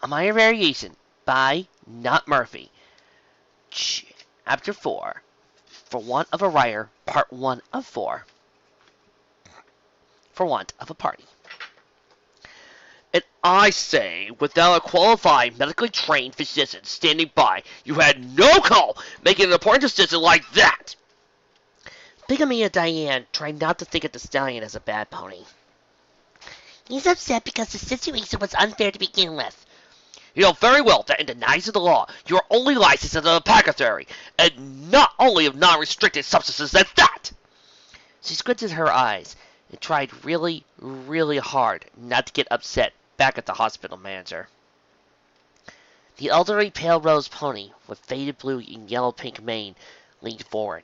A Minor Variation by Not Murphy. Chapter 4. For Want of a Writer, Part 1 of 4. For Want of a Party. And I say, without a qualified, medically trained physician standing by, you had no call making an important decision like that! Bigamia Diane tried not to think of the stallion as a bad pony. He's upset because the situation was unfair to begin with. You know very well that in the eyes of the law, you are only licensed as an apothecary, and not only of non-restricted substances at that! She squinted her eyes and tried really, really hard not to get upset back at the hospital manager. The elderly pale rose pony with faded blue and yellow-pink mane leaned forward,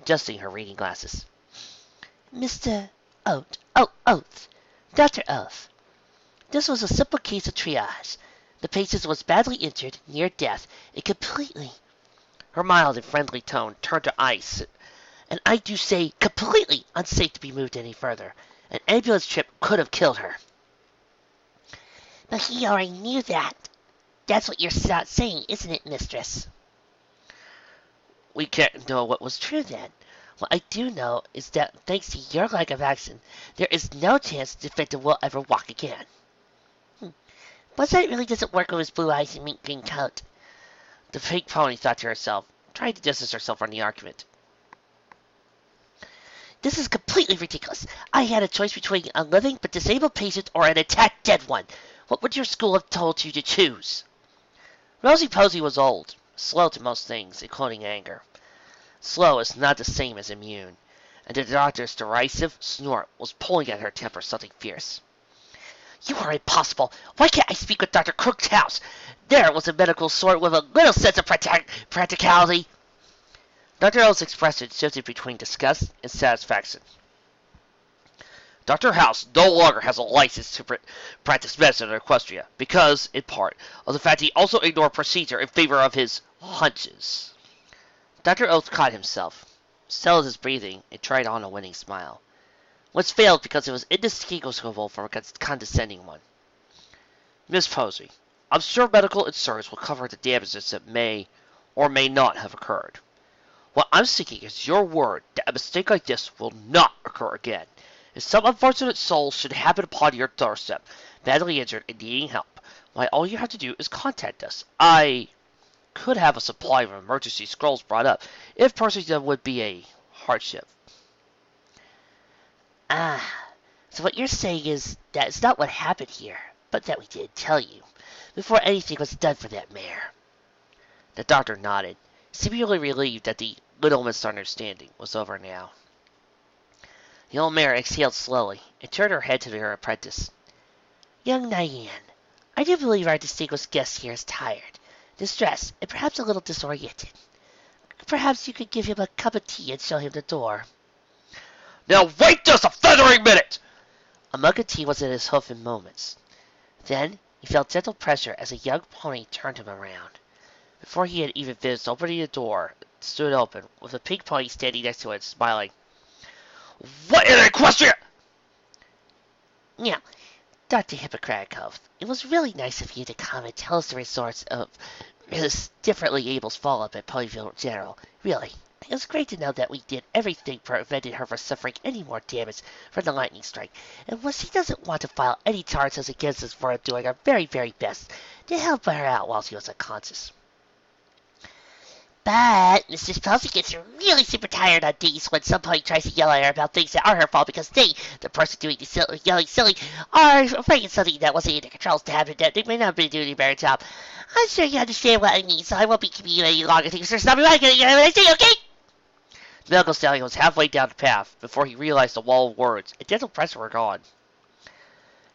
adjusting her reading glasses. Mr. Oates. Dr. Oates. This was a simple case of triage. The patient was badly injured, near death, and completely... Her mild and friendly tone turned to ice, and I do say completely unsafe to be moved any further. An ambulance trip could have killed her. But he already knew that. That's what you're saying, isn't it, mistress? We can't know what was true then. What I do know is that thanks to your lack of action, there is no chance the victim will ever walk again. But that really doesn't work with his blue eyes and mint green coat. The pink pony thought to herself, trying to distance herself from the argument. This is completely ridiculous. I had a choice between a living but disabled patient or an attacked dead one. What would your school have told you to choose? Rosie Posey was old, slow to most things, including anger. Slow is not the same as immune, and the doctor's derisive snort was pulling at her temper something fierce. You are impossible. Why can't I speak with Dr. Crook's house? There was a medical sort with a little sense of practicality. Dr. O's expression shifted between disgust and satisfaction. Dr. House no longer has a license to practice medicine in Equestria because, in part, of the fact he also ignored procedure in favor of his hunches. Dr. Oates caught himself, settled his breathing, and tried on a winning smile, which failed because it was indistinguishable from a condescending one. Miss Posey, I'm sure medical insurance will cover the damages that may or may not have occurred. What I'm seeking is your word that a mistake like this will not occur again. If some unfortunate soul should happen upon your doorstep, badly injured and needing help, why all you have to do is contact us. I could have a supply of emergency scrolls brought up, if purchasing them would be a hardship. So what you're saying is that it's not what happened here, but that we didn't tell you, before anything was done for that mare. The doctor nodded, seemingly relieved that the little misunderstanding was over now. The old mare exhaled slowly and turned her head to her apprentice. Young Diane, I do believe our distinguished guest here is tired, distressed, and perhaps a little disoriented. Perhaps you could give him a cup of tea and show him the door. Now wait just a feathering minute! A mug of tea was at his hoof in moments. Then he felt gentle pressure as a young pony turned him around. Before he had even finished opening the door, it stood open, with a pink pony standing next to it, smiling. What in Equestria? Now, Dr. Hippocratic Oath, it was really nice of you to come and tell us the results of Miss Differently Able's follow-up at Ponyville General. Really, it was great to know that we did everything prevented her from suffering any more damage from the lightning strike, and while she doesn't want to file any charges against us for doing our very, very best to help her out while she was unconscious. But Mrs. Posey gets really super tired on days when somebody tries to yell at her about things that are her fault because they, the person doing the yelling silly, are afraid of something that wasn't in their controls to happen, that they may not have been doing a better job. I'm sure you understand what I mean, so I won't be keeping you any longer. Thanks for stopping by. What I say, okay? The medical stallion was halfway down the path before he realized the wall of words and gentle pressure were gone.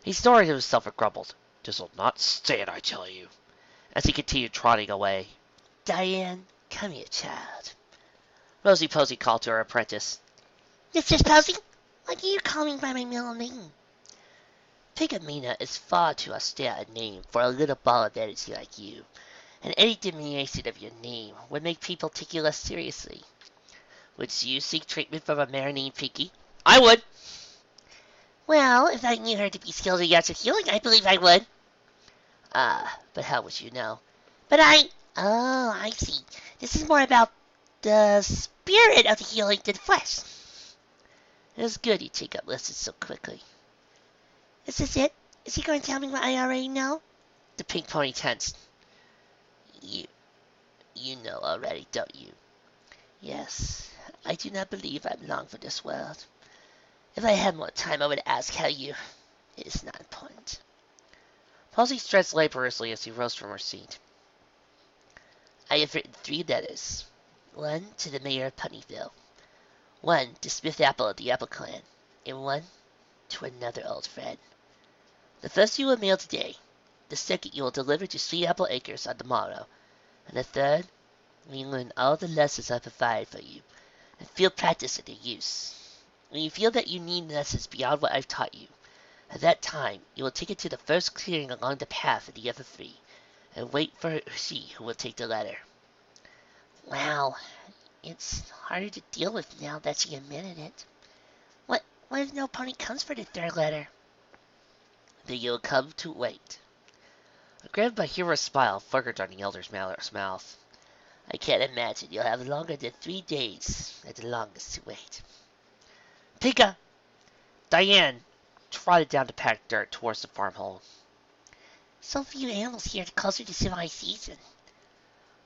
He snorted to himself and grumbled, "This'll not stand, I tell you," as he continued trotting away. Diane, come here, child. Rosie Posey called to her apprentice. Mistress Posey, why do you call me by my middle name? Pigamina is far too austere a name for a little ball of energy like you, and any diminution of your name would make people take you less seriously. Would you seek treatment from a mare named Pinky? I would. Well, if I knew her to be skilled in arts of healing, I believe I would. But how would you know? But I see. This is more about the spirit of the healing than the flesh. It was good you take up lessons so quickly. Is this it? Is he going to tell me what I already know? The pink pony tensed. You, you know already, don't you? Yes, I do not believe I'm long for this world. If I had more time, I would ask how you... It is not important. Posey stretched laboriously as he rose from her seat. I have written 3 letters. 1 to the mayor of Ponyville, 1 to Smith Apple of the Apple Clan, and 1 to another old friend. The first you will mail today, the second you will deliver to Sweet Apple Acres on the morrow, and the third, when you learn all the lessons I provided for you, and field practice in their use. When you feel that you need lessons beyond what I've taught you, at that time you will take it to the first clearing along the path of the other 3, and wait for she who will take the letter. Wow, it's harder to deal with now that she admitted it. What if no pony comes for the 3rd letter? Then you'll come to wait. A grand but humorous smile flickered on the elder's mouth. I can't imagine you'll have longer than 3 days at the longest to wait. Pika! Diane trotted down the packed dirt towards the farm home. So few animals here closer to civilized season.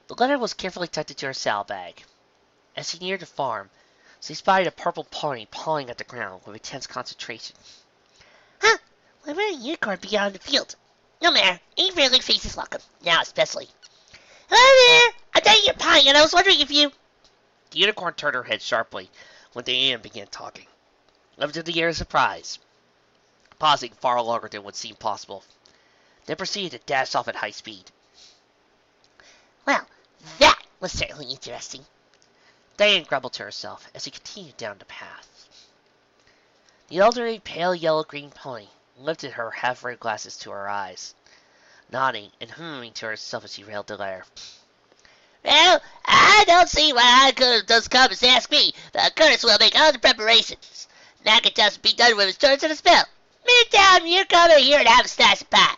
The letter was carefully tucked into her saddlebag. As he neared the farm, she spied a purple pony pawing at the ground with intense concentration. Huh! Why would a unicorn be out in the field? No matter. Any friendly face is welcome. Now especially. Hello there! I'm down your pie, and I was wondering if you... The unicorn turned her head sharply when Diane began talking, lifted the air of surprise, pausing far longer than would seem possible, then proceeded to dash off at high speed. Well, that was certainly interesting. Diane grumbled to herself as he continued down the path. The elderly pale yellow-green pony lifted her half-red glasses to her eyes, nodding and humming to herself as she railed the letter. Well, I don't see why those comments ask me, but Curtis will make all the preparations. Now can just be done with his turns in a spell. Meantime, you come in here and have a slice of pie,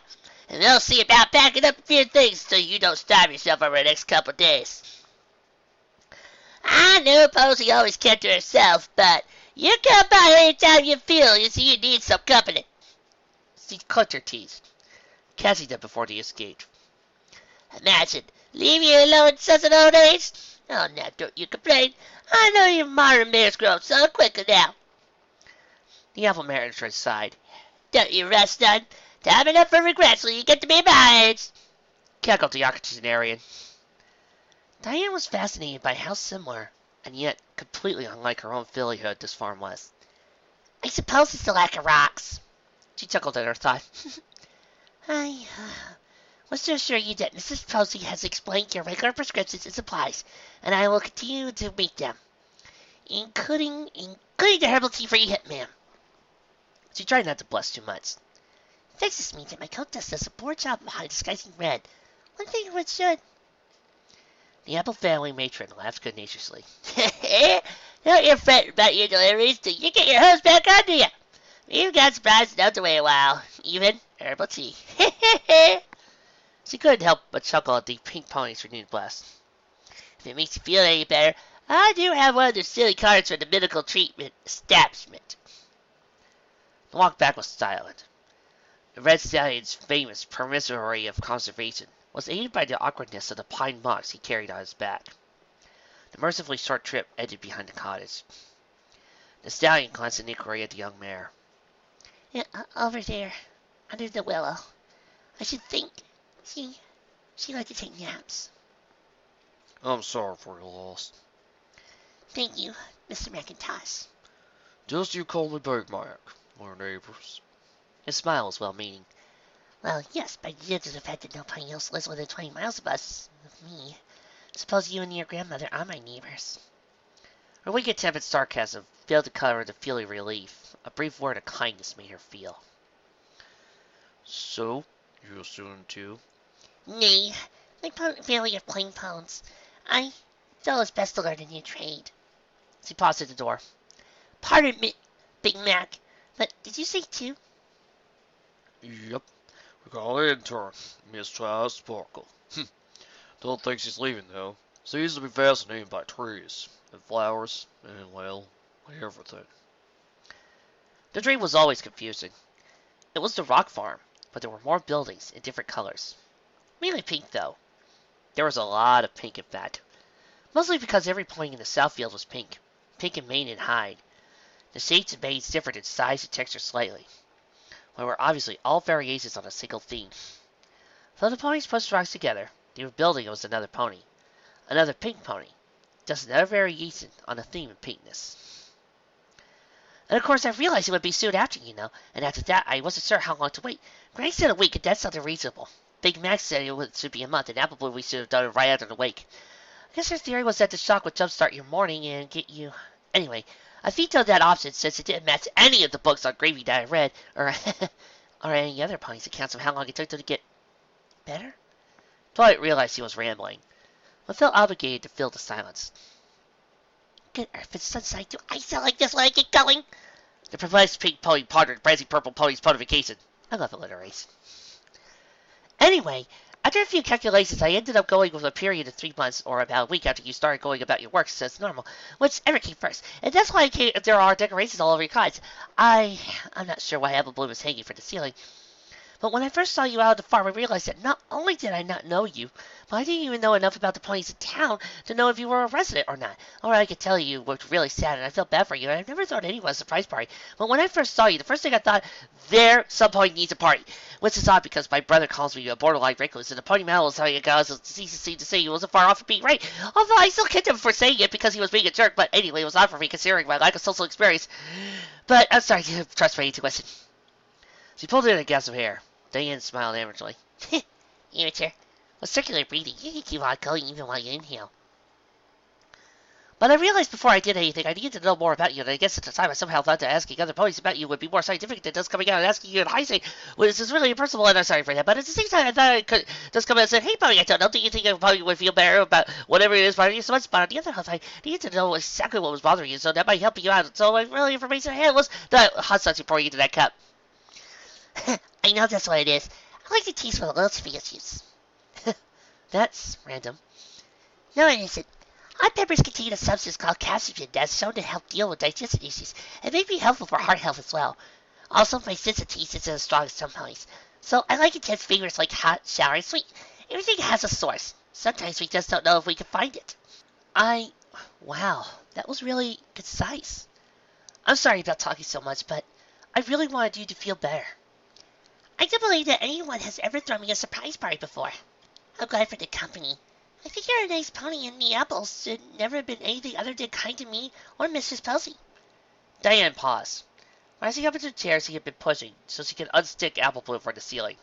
and they'll see about packing up a few things so you don't starve yourself over the next couple of days. I knew Posy always kept to herself, but you come by anytime you feel you need some company. She clicked her teeth, catching them before they escaped. Imagine, leave you alone in such an old age? Oh, now don't you complain. I know you modern mares grow up so quickly now. The apple manager sighed. Don't you rest, son. Time enough for regrets till you get to be my age, cackled the octogenarian. Diane was fascinated by how similar, and yet completely unlike her own fillyhood this farm was. I suppose it's the lack of rocks. She chuckled at her thought. I was to assure you that Mrs. Posey has explained your regular prescriptions and supplies, and I will continue to meet them, including the herbal tea for you, ma'am. She tried not to blush too much. It vexes me that my coat dust does a poor job of disguising red. One thing which should... The Apple family matron laughed good-naturedly. Don't you fret about your deliveries till you get your hose back onto you. We've got surprises out the way a while. Even herbal tea. She couldn't help but chuckle at the pink pony's renewed blast. If it makes you feel any better, I do have one of those silly cards for the medical treatment establishment. The walk back was silent. The red stallion's famous promissory of conservation was aided by the awkwardness of the pine box he carried on his back. The mercifully short trip ended behind the cottage. The stallion glanced in inquiry at the young mare. Yeah, over there, under the willow. I should think she liked to take naps. I'm sorry for your loss. Thank you, Mr. McIntosh. Just you call me Big Mac. We're neighbors. His smile was well-meaning. Well, yes, but due to the fact that nobody else lives within 20 miles of us, of me, suppose you and your grandmother are my neighbors. Her weak attempt at sarcasm failed to cover the feeling of relief. A brief word of kindness made her feel. So, you're a student too? Nay, my family of plain pounds. I felt it's best to learn a new trade. She paused at the door. Pardon me, Big Mac, but did you say two? Yep. Call intern, Miss Twilight Sparkle. Don't think she's leaving, though. Seems to be fascinated by trees, and flowers, and, well, everything. The dream was always confusing. It was the rock farm, but there were more buildings in different colors. Mainly pink, though. There was a lot of pink, in fact. Mostly because every point in the south field was pink. Pink in mane and hide. The shades and manes differed in size and texture slightly, but were obviously all variations on a single theme. Though the ponies pushed rocks together, they were building it was another pony. Another pink pony. Just another variation on a theme of pinkness. And of course I realized it would be soon after, and after that I wasn't sure how long to wait. Granny said a week, and that sounded reasonable. Big Max said should be a month, and Apple Bloom we should have done it right after the wake. I guess her theory was that the shock would jumpstart your morning and get you... Anyway, I vetoed that option since it didn't match any of the books on gravy that I read, or or any other pony's accounts of how long it took them to get better. Twilight realized he was rambling, but felt obligated to fill the silence. Good earth and sunshine, do I sound like this when I get going? The perplexed pink pony pondered Brassy Purple Pony's pontification. I love alliteration. Anyway, after a few calculations, I ended up going with a period of 3 months, or about a week after you started going about your work, so it's normal. Whichever came first. And that's why there are decorations all over your cards. I'm not sure why Apple Bloom is hanging from the ceiling. But when I first saw you out at the farm, I realized that not only did I not know you, but I didn't even know enough about the ponies in town to know if you were a resident or not. Or I could tell you looked really sad, and I felt bad for you, and I've never thought anyone was a surprise party. But when I first saw you, the first thing I thought, some pony needs a party. Which is odd because my brother calls me a borderline recluse, and the pony mantle is how you guys seem to say he wasn't far off from being right. Although I still kicked him for saying it because he was being a jerk, but anyway, it was odd for me considering my lack of social experience. But I'm sorry to trust my intuition. She pulled in a gasp of hair. Diane smiled amateuristically. Amateur. With circular breathing, you can keep on going even while you inhale. But I realized before I did anything, I needed to know more about you, and I guess at the time I somehow thought that asking other ponies about you would be more scientific than just coming out and asking you in hindsight, which is really impersonal, and I'm sorry for that. But at the same time, I thought I could just come out and say, hey, pony, I don't know, do you think a pony would feel better about whatever it is bothering you so much? But on the other hand, I needed to know exactly what was bothering you, so that might help you out. So the really information I had was the hot sauce you pouring into that cup. I know that's what it is. I like the taste with a little tomato juice. That's random. No, it isn't. Hot peppers contain a substance called capsaicin that's shown to help deal with digestion issues and may be helpful for heart health as well. Also, my sense of taste isn't as strong as some ponies. So I like intense flavors like hot, sour, and sweet. Everything has a source. Sometimes we just don't know if we can find it. Wow, that was really concise. I'm sorry about talking so much, but I really wanted you to feel better. I don't believe that anyone has ever thrown me a surprise party before. I'm glad for the company. I think you're a nice pony, and the apples should never have been anything other than kind to me or Mrs. Posey. Diane paused, rising up into the chair she had been pushing so she could unstick Apple Bloom from the ceiling.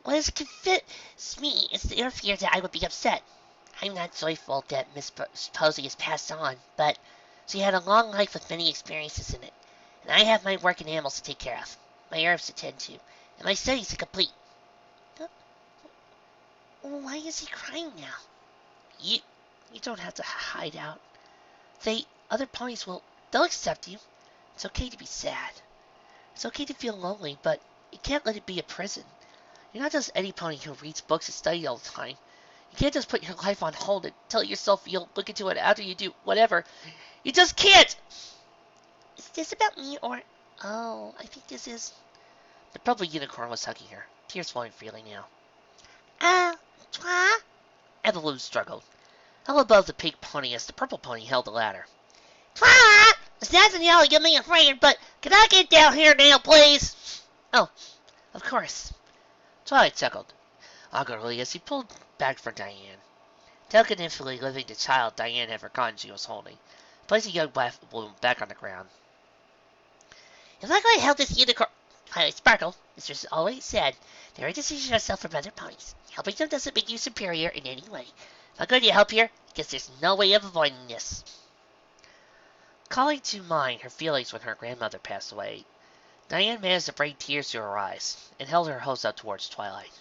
What is convinces me is your fear that I would be upset. I'm not joyful that Miss Posey has passed on, but she had a long life with many experiences in it, and I have my work and animals to take care of, my herbs to tend to, and my studies to complete. Why is he crying now? You don't have to hide out. Other ponies they'll accept you. It's okay to be sad. It's okay to feel lonely, but you can't let it be a prison. You're not just any pony who reads books and studies all the time. You can't just put your life on hold and tell yourself you'll look into it after you do whatever. You just can't! Is this about me or... Oh, I think this is... The purple unicorn was hugging her, tears flowing freely now. Twa? Apple Bloom struggled, held above the pink pony as the purple pony held the ladder. Twa! It's not an yell, get me afraid, but can I get down here now, please? Oh, of course. Twilight chuckled, awkwardly as he pulled back for Diane. Telekinetically lifting the child Diane had forgotten she was holding, placing young Apple Bloom back on the ground. If I could help this unicorn... Twilight Sparkle, Mistress always said, there are decisions yourself from other ponies. Helping them doesn't make you superior in any way. If I'm going to help here, because there's no way of avoiding this. Calling to mind her feelings when her grandmother passed away, Diane managed to bring tears to her eyes and held her hose out towards Twilight.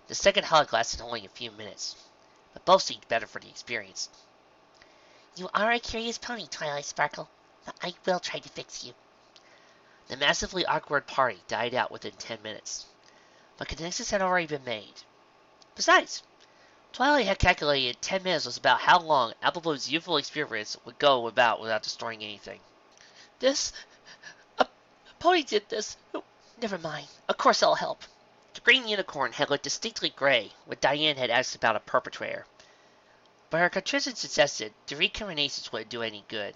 The second hug lasted only a few minutes, but both seemed better for the experience. You are a curious pony, Twilight Sparkle, but I will try to fix you. The massively awkward party died out within 10 minutes, but connections had already been made. Besides, Twilight had calculated 10 minutes was about how long Applebloom's youthful experience would go about without destroying anything. This? A pony did this. Oh, never mind. Of course I'll help. The green unicorn had looked distinctly gray when Diane had asked about a perpetrator, but her contrition suggested the recriminations wouldn't do any good.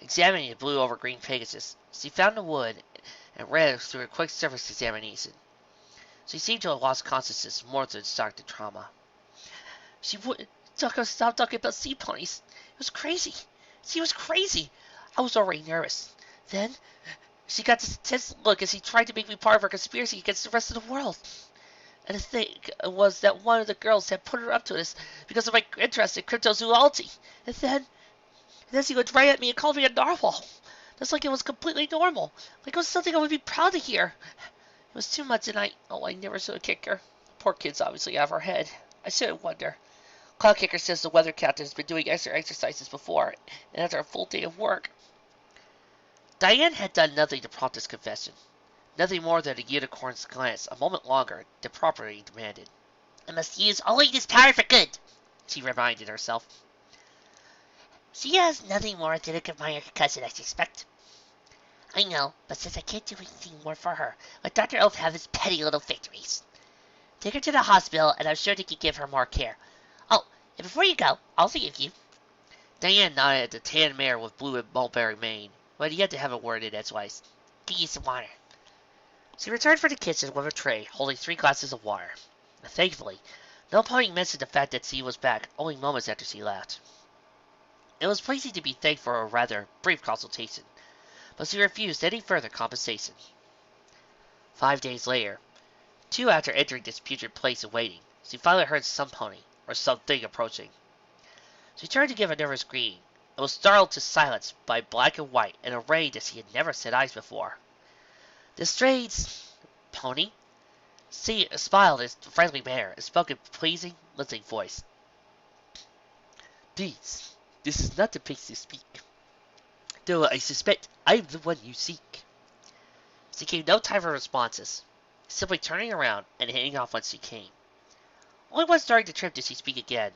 Examining the blue over green Pegasus, she found the wood and read it through a quick surface examination. She seemed to have lost consciousness more than shock to trauma. She wouldn't stop talking about sea ponies. It was crazy. She was crazy. I was already nervous. Then, she got this tense look as she tried to make me part of her conspiracy against the rest of the world. And the thing was that one of the girls had put her up to this because of my interest in cryptozoology. And then she would right at me and call me a narwhal. Just like it was completely normal. Like it was something I would be proud to hear. It was too much and I never should have kicked her. Poor kid's obviously out of her head. I shouldn't wonder. Cloud Kicker says the weather captain has been doing extra exercises before, and after a full day of work. Diane had done nothing to prompt this confession. Nothing more than a unicorn's glance a moment longer than property demanded. I must use only this power for good, she reminded herself. She has nothing more than a minor concussion, I suspect. I know, but since I can't do anything more for her, let Dr. Oaf have his petty little victories. Take her to the hospital, and I'm sure they can give her more care. Oh, and before you go, I'll forgive you. Diane nodded at the tan mare with blue and mulberry mane, who had yet to have a word in edgewise. Give you some water. She returned from the kitchen with a tray holding 3 glasses of water. And thankfully, no pony mentioned the fact that she was back only moments after she left. It was pleasing to be thanked for a rather brief consultation, but she refused any further compensation. 5 days later, 2 after entering this putrid place and waiting, she finally heard some pony, or something approaching. She turned to give a nervous greeting, and was startled to silence by black and white in a ray that she had never set eyes before. The strange pony smiled in a friendly manner and spoke in a pleasing, listening voice. Please, this is not the place to speak, though I suspect I am the one you seek. She gave no time for responses, simply turning around and heading off whence she came. Only once during the trip did she speak again.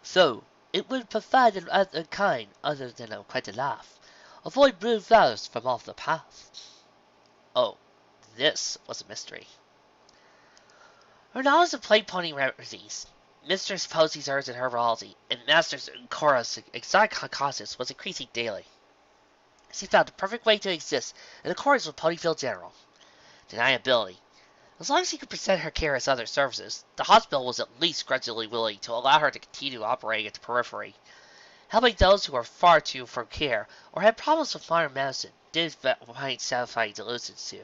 So, it would provide a kind other than quite a laugh. Avoid blue flowers from off the path. Oh, this was a mystery. Her knowledge of play pony remedies, Mistress Posey's herbs and herbology, and Master Cora's exotic concoctions was increasing daily. She found the perfect way to exist in accordance with Ponyville General. Deniability. As long as she could present her care as other services, the hospital was at least grudgingly willing to allow her to continue operating at the periphery, helping those who were far too from care or had problems with modern medicine did find satisfying solutions to.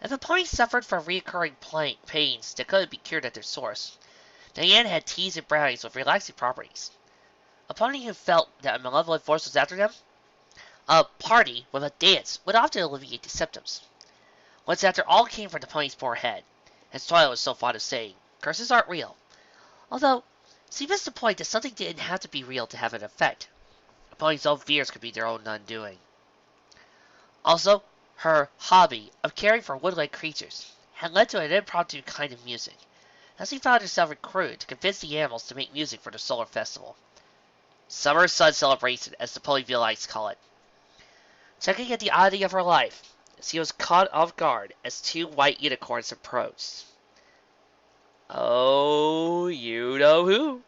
If a pony suffered from recurring pains that couldn't be cured at their source, Diane had teas and brownies with relaxing properties. A pony who felt that a malevolent force was after them, a party with a dance would often alleviate the symptoms. Once after all came from the pony's poor head, as Twilight was so fond of saying, curses aren't real. Although, she missed the point that something didn't have to be real to have an effect. A pony's own fears could be their own undoing. Also, her hobby of caring for woodland creatures had led to an impromptu kind of music, as she found herself recruited to convince the animals to make music for the solar festival. Summer Sun Celebration, as the Ponyvilleites call it. Checking at the oddity of her life, she was caught off guard as 2 white unicorns approached. Oh, you know who.